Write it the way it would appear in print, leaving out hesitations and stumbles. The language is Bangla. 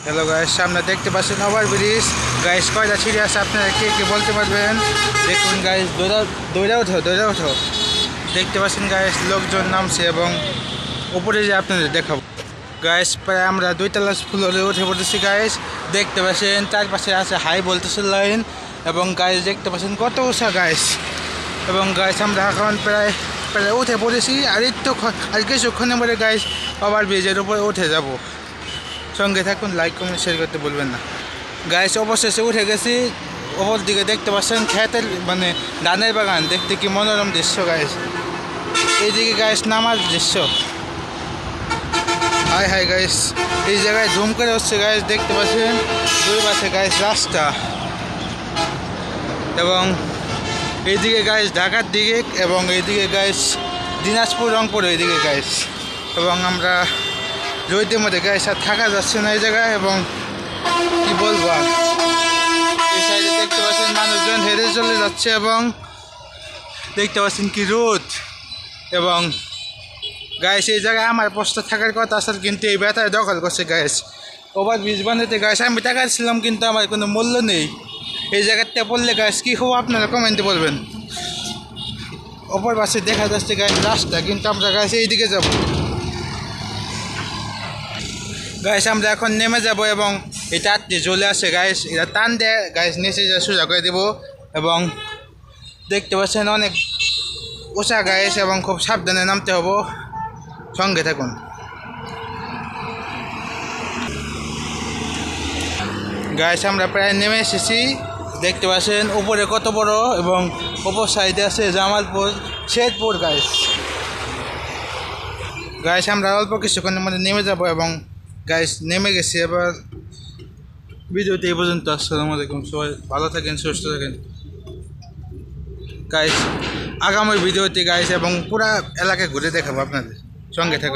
হ্যালো গাইস, সামনে দেখতে পাচ্ছেন ওভারব্রিজ। গাইস কয়টা সিঁড়ি আছে আপনারা কে কে বলতে পারবেন? দেখুন গাইস, দৌড়া ওঠো। দেখতে পাচ্ছেন গাইস, লোকজন নামছে এবং উপরে যে আপনাদের দেখাবো। গাইস প্রায় আমরা 2তলা ফ্লোরে উঠে পড়েছি গাইস। দেখতে পাচ্ছেন চারপাশে আছে হাই ভোল্টেজের লাইন এবং গাইস দেখতে পাচ্ছেন কত উঁচা গাইস। এবং গাইস আমরা এখন প্রায় উঠে পড়েছি, আর কিছুক্ষণের পরে গাইস ওভারব্রিজের উপরে উঠে যাব। সঙ্গে থাকুন, লাইক কমেন্ট শেয়ার করতে বলবেন না। গাইস অবশেষে উঠে গেছি। ওপর দিকে দেখতে পাচ্ছেন খেতের ধানের বাগান, দেখতে কি মনোরম দৃশ্য গাইস। এইদিকে গাইস নামার দৃশ্য। হাই গাইস, এই জায়গায় জুম করে হচ্ছে গাইস। দেখতে পাচ্ছেন দুই পাশে গাইস রাস্তা এবং এইদিকে গাইস ঢাকার দিকে এবং এইদিকে গাইস দিনাজপুর রংপুর এইদিকে গাইস। এবং আমরা রোদের মধ্যে গাইস আর থাকা যাচ্ছে না এই জায়গায়। এবং কি বলবো, আর এই সাইডে দেখতে পাচ্ছেন মানুষজন হেরে চলে যাচ্ছে এবং দেখতে পাচ্ছেন কি রোদ। এবং গাইস এই জায়গায় আমার পোস্টার থাকার কথা আসলে, কিন্তু এই ব্যথায় দখল করছে গাইস। ওভারব্রিজ বানাতে গাইস আমি টাকা ছিলাম, কিন্তু আমার কোনো মূল্য নেই। এই জায়গাতে পড়লে গাইস কী হবো আপনারা কমেন্টে বলবেন। অপর পাশে দেখা যাচ্ছে গাইস রাস্তা, কিন্তু আমরা গাইস এইদিকে যাব। গাইস আমরা এখন নেমে যাব এবং এই তারটি জ্বলে আসে গাইস, এটা টান দেয় গাইস, নিচে যা সোজা করে দেবো। এবং দেখতে পাচ্ছেন অনেক উঁচা গাইস এবং খুব সাবধানে নামতে হবো। সঙ্গে থাকুন। গাইস আমরা প্রায় নেমে এসেছি। দেখতে পাচ্ছেন উপরে কত বড়, এবং উপর সাইডে আছে জামালপুর, শেরপুর গাইস। গাইস আমরা অল্প কিছুক্ষণের মধ্যে নেমে যাব এবং গাইস নেমে গেছি। এবার ভিডিওটি এই পর্যন্ত। আসসালামু আলাইকুম, সবাই ভালো থাকেন, সুস্থ থাকেন গাইস। আগামী ভিডিওতে গাইস এবং পুরা এলাকায় ঘুরে দেখাবো আপনাদের। সঙ্গে থাকুন।